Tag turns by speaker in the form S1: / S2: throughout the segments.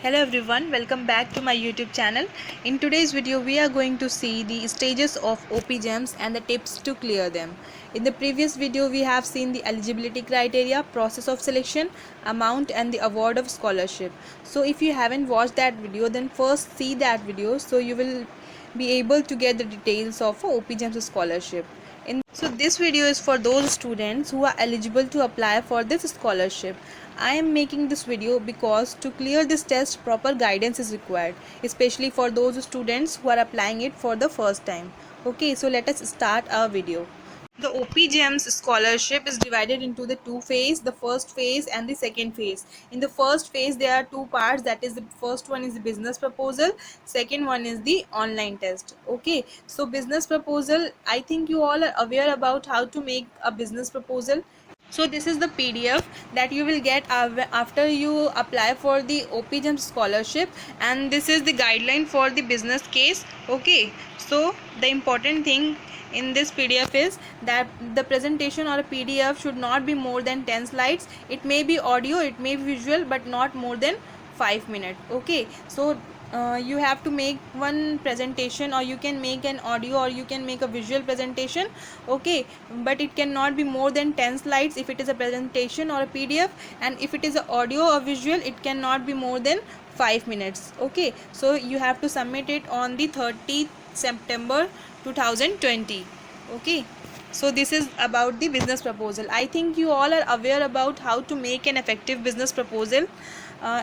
S1: Hello everyone, welcome back to my YouTube channel. In today's video, we are going to see the stages of OP GEMs and the tips to clear them. In the previous video, we have seen the eligibility criteria, process of selection, amount and the award of scholarship. So if you haven't watched that video, then first see that video so you will be able to get the details of OP GEMs scholarship. So this video is for those students who are eligible to apply for this scholarship. I am making this video because to clear this test proper guidance is required, especially for those students who are applying it for the first time. Okay, so let us start our video. The OP GEMS scholarship is divided into the two phases, the first phase and the second phase. In the first phase, there are two parts. That is, the first one is the business proposal, second one is the online test. Okay, so business proposal, I think you all are aware about how to make a business proposal. So this is the PDF that you will get after you apply for the OP GEMS scholarship, and this is the guideline for the business case. Okay, so the important thing in this PDF is that the presentation or a PDF should not be more than 10 slides. It may be audio, it may be visual, but not more than 5 minutes. Okay, so you have to make one presentation, or you can make an audio, or you can make a visual presentation. Okay, but it cannot be more than 10 slides if it is a presentation or a PDF, and if it is an audio or visual, it cannot be more than 5 minutes. Okay, so you have to submit it on the 30th September 2020. Okay, so this is about the business proposal. I think you all are aware about how to make an effective business proposal.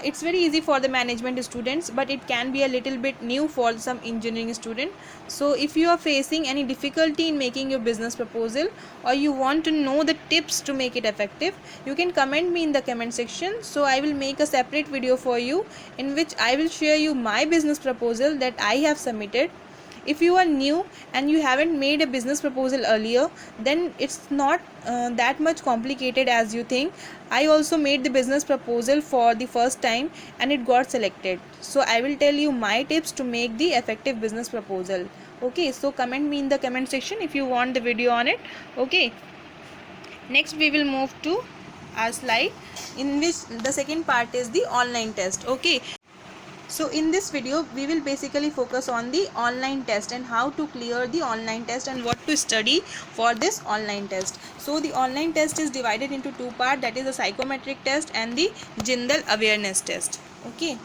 S1: It's very easy for the management students, but it can be a little bit new for some engineering student. So if you are facing any difficulty in making your business proposal, or you want to know the tips to make it effective, you can comment me in the comment section. So I will make a separate video for you in which I will share you my business proposal that I have submitted. If you are new and you haven't made a business proposal earlier, then it's not that much complicated as you think. I also made the business proposal for the first time and it got selected. So I will tell you my tips to make the effective business proposal. Okay, so comment me in the comment section if you want the video on it. Okay, next we will move to our slide in which the second part is the online test. Okay, so in this video we will basically focus on the online test and how to clear the online test and what to study for this online test. So the online test is divided into two parts, that is the psychometric test and the general awareness test. Okay,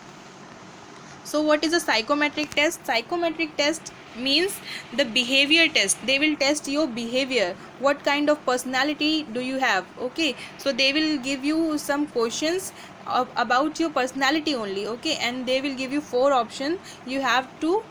S1: so what is a psychometric test? Psychometric test means the behavior test. They will test your behavior, what kind of personality do you have. Okay, so they will give you some questions about your personality only. Okay, and they will give you 4 options. You have to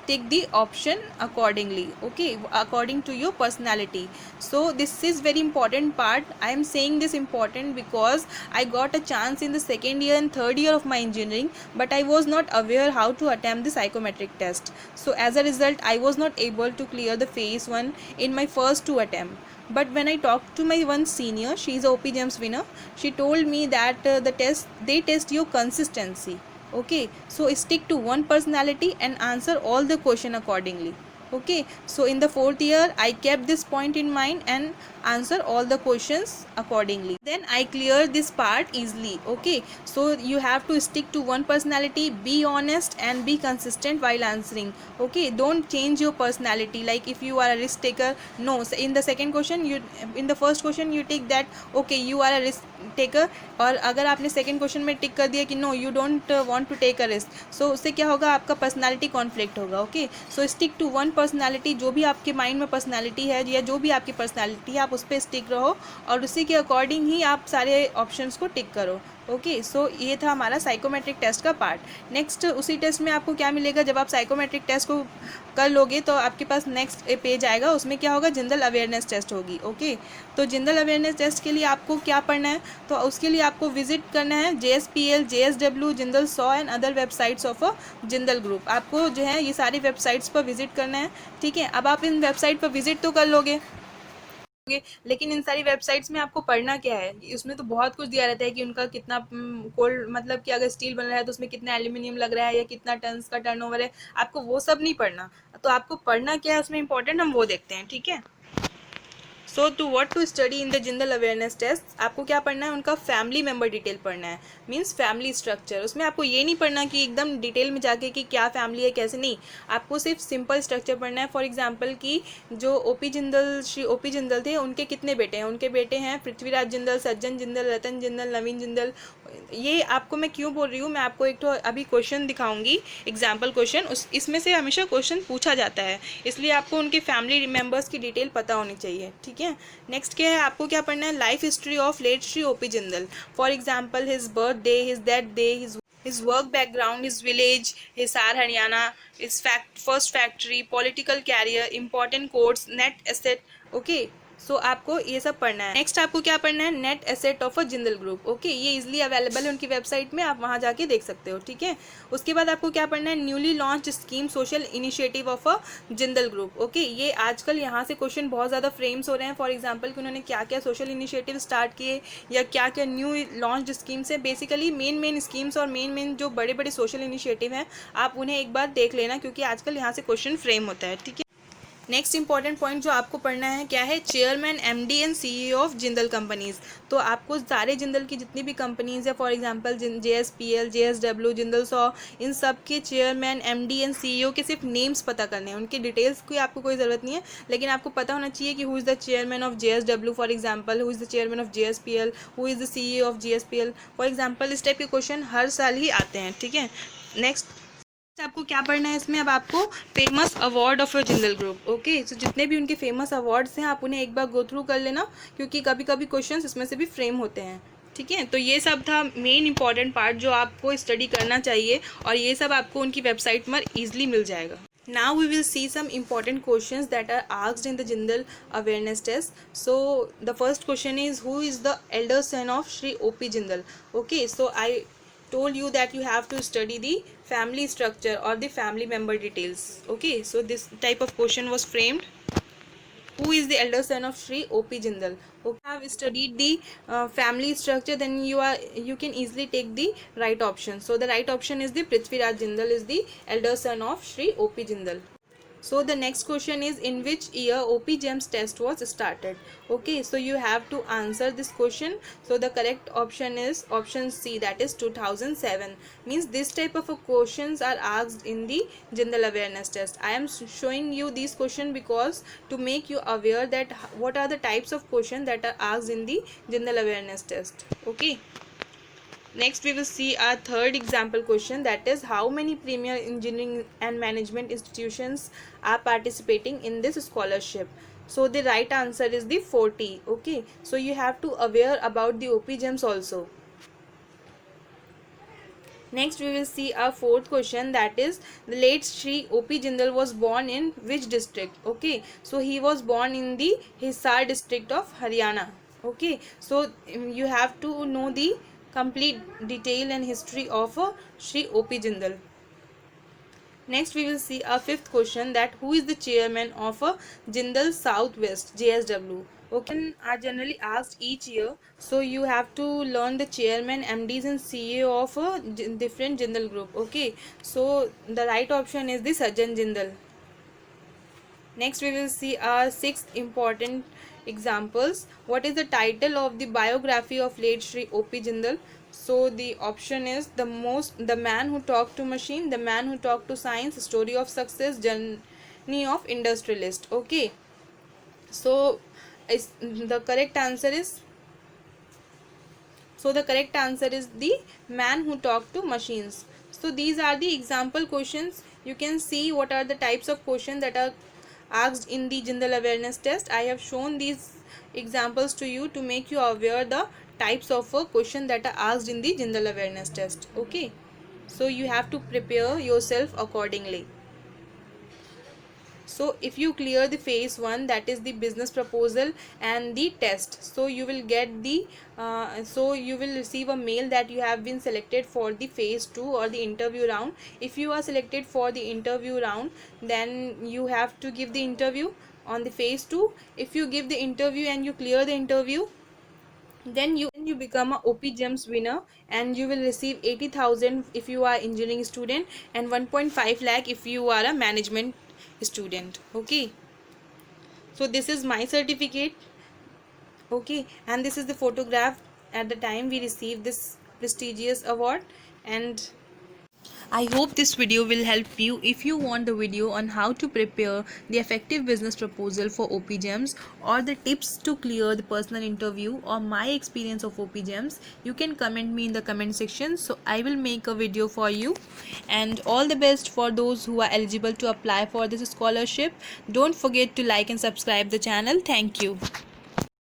S1: take the option accordingly. Okay, according to your personality. So this is very important part. I am saying this important because I got a chance in the second year and third year of my engineering, but I was not aware how to attempt the psychometric test. So as a result, I was not able to clear the phase 1 in my first 2 attempts. But when I talked to my one senior, she is a OP GEMS winner, she told me that they test your consistency. Okay, so stick to one personality and answer all the question accordingly. Okay, so in the fourth year I kept this point in mind and answer all the questions accordingly. Then I cleared this part easily. Okay, so you have to stick to one personality, be honest and be consistent while answering. Okay, don't change your personality. Like if you are a risk taker, no, in the second question you, in the first question you take that okay you are a risk taker, और अगर आपने second question में टिक कर दिया कि no you don't want to take a risk, so उससे क्या होगा, आपका पर्सनालिटी कॉन्फ्लिक्ट होगा. Okay, so stick to one personality. जो भी आपके माइंड में पर्सनालिटी है या जो भी आपकी पर्सनालिटी है, आप उस पर स्टिक रहो और उसी के अकॉर्डिंग ही आप सारे ऑप्शंस को टिक करो. ओके, सो ये था हमारा साइकोमेट्रिक टेस्ट का पार्ट. नेक्स्ट उसी टेस्ट में आपको क्या मिलेगा, जब आप साइकोमेट्रिक टेस्ट को कर लोगे तो आपके पास नेक्स्ट पेज आएगा, उसमें क्या होगा, जनरल अवेयरनेस टेस्ट होगी. ओके, तो जनरल अवेयरनेस टेस्ट के लिए आपको क्या पढ़ना है, तो उसके लिए आपको विजिट करना है JSPL, JSW, Jindal 100 and other websites of a Jindal group. आपको जो है ये सारी वेबसाइट्स पर विजिट करना है. ठीक है, अब आप इन वेबसाइट पर विजिट तो कर लोगे, लेकिन इन सारी वेबसाइट्स में आपको पढ़ना क्या है, उसमें तो बहुत कुछ दिया रहता है कि उनका कितना कोल्ड, मतलब कि अगर स्टील बन रहा है तो उसमें कितना एल्यूमिनियम लग रहा है या कितना टन्स का टर्नओवर है. आपको वो सब नहीं पढ़ना. तो आपको पढ़ना क्या है उसमें इम्पोर्टेंट, हम वो देखते हैं. ठीक है, so to what to study in the general awareness test, आपको क्या पढ़ना है, उनका फैमिली मेम्बर डिटेल पढ़ना है, मीन्स फैमिली स्ट्रक्चर। उसमें आपको ये नहीं पढ़ना कि एकदम डिटेल में जाके कि क्या फैमिली है कैसे, नहीं, आपको सिर्फ सिंपल स्ट्रक्चर पढ़ना है। फॉर एग्जाम्पल कि जो ओपी जिंदल, श्री ओपी जिंदल थे, उनके कितने बेटे हैं, उनके बेटे हैं पृथ्वीराज जिंदल, सज्जन जिंदल, रतन जिंदल, नवीन जिंदल। ये आपको मैं क्यों बोल रही हूँ, मैं आपको एक तो अभी क्वेश्चन दिखाऊंगी, एग्जाम्पल क्वेश्चन, उस इसमें से हमेशा क्वेश्चन पूछा जाता है, इसलिए आपको उनके फैमिली मेम्बर्स की डिटेल पता होनी चाहिए, ठीक है। नेक्स्ट क्या है, आपको क्या पढ़ना है, life history of late Shri OP Jindal. For example his birth day, his death day, his work background, his village, Hisar, Haryana, his first factory, political career, important quotes, net asset, okay। सो आपको ये सब पढ़ना है। नेक्स्ट आपको क्या पढ़ना है, net asset of a Jindal group, okay, ये इजिली अवेलेबल है उनकी वेबसाइट में, आप वहाँ जाके देख सकते हो, ठीक है। उसके बाद आपको क्या पढ़ना है, newly launch scheme social initiative of a Jindal group, okay. ये आजकल यहाँ से क्वेश्चन बहुत ज़्यादा फ्रेम्स हो रहे हैं, फॉर एग्जाम्पल कि उन्होंने क्या क्या सोशल इनिशिएटिव स्टार्ट किए या क्या क्या न्यू लॉन्च स्कीम्स है, बेसिकली मेन स्कीम्स और मेन जो बड़े बड़े सोशल इनिशिएटिव हैं, आप उन्हें एक बार देख लेना, क्योंकि आजकल यहाँ से क्वेश्चन फ्रेम होता है, ठीक है। नेक्स्ट इंपॉर्टेंट पॉइंट जो आपको पढ़ना है क्या है, chairman MD and CEO of Jindal companies. तो आपको सारे जिंदल की जितनी भी कंपनीज है, for example JSPL, JSW, Jindal saw, इन सब के चेयरमैन, एमडी एंड सीईओ के सिर्फ नेम्स पता करने हैं, उनकी डिटेल्स की आपको कोई ज़रूरत नहीं है, लेकिन आपको पता होना चाहिए कि who is the chairman of JSW, for example who is the chairman of JSPL, who is the CEO of JSPL, for example इस टाइप के क्वेश्चन हर साल ही आते हैं, ठीक है। नेक्स्ट आपको क्या पढ़ना है इसमें, अब आपको famous award of your Jindal group, okay. So जितने भी उनके फेमस अवार्ड्स हैं आप उन्हें एक बार गो थ्रू कर लेना, क्योंकि कभी कभी क्वेश्चंस इसमें से भी फ्रेम होते हैं, ठीक है। तो ये सब था मेन इंपॉर्टेंट पार्ट जो आपको स्टडी करना चाहिए, और ये सब आपको उनकी वेबसाइट पर ईजिली मिल जाएगा। Now we will see some important questions that are asked in the Jindal awareness test. So the first question is, who is the elder son of Shri O.P. Jindal? Okay, so I told you that you have to study the family structure or the family member details, okay. So this type of question was framed, who is the elder son of Shri O.P. Jindal, okay. Have studied the family structure, then you can easily take the right option. So the right option is the Prithviraj Jindal is the elder son of Shri O.P. Jindal. So the next question is, in which year OP GEMS test was started? Okay, so you have to answer this question. So the correct option is option C, that is 2007. Means this type of questions are asked in the general awareness test. I am showing you these questions because to make you aware that what are the types of questions that are asked in the general awareness test, okay. Next we will see our third example question, that is, how many premier engineering and management institutions are participating in this scholarship? So the right answer is the 40, okay. So you have to aware about the OP GEMS also. Next we will see our fourth question, that is, the late Shri O.P. Jindal was born in which district, okay. So he was born in the Hisar district of Haryana, okay. So you have to know the complete detail and history of Shri O.P. Jindal. Next we will see our fifth question, that who is the chairman of Jindal Southwest JSW. Okay, are generally asked each year, so you have to learn the chairman, MDs and CEO of a different Jindal group, okay. So the right option is the Sajjan Jindal. Next we will see our sixth important examples. What is the title of the biography of late Shri O.P. Jindal? So the option is the man who talked to machine, the man who talked to science, story of success, journey of industrialist, okay. So the correct answer is the man who talked to machines. So these are the example questions. You can see what are the types of questions that are asked in the Jindal awareness test. I have shown these examples to you to make you aware the types of question that are asked in the Jindal awareness test, okay. So you have to prepare yourself accordingly. So if you clear the phase 1, that is the business proposal and the test, so you will get the so you will receive a mail that you have been selected for the phase 2 or the interview round. If you are selected for the interview round, then you have to give the interview on the phase 2. If you give the interview and you clear the interview, then you become a OP GEMS winner, and you will receive 80,000 if you are engineering student and 1.5 lakh if you are a management student, okay. So this is my certificate Okay, and this is the photograph at the time we received this prestigious award. And I hope this video will help you. If you want the video on how to prepare the effective business proposal for OPGEMS, or the tips to clear the personal interview, or my experience of OPGEMS, you can comment me in the comment section, so I will make a video for you. And all the best for those who are eligible to apply for this scholarship. Don't forget to like and subscribe the channel. Thank you.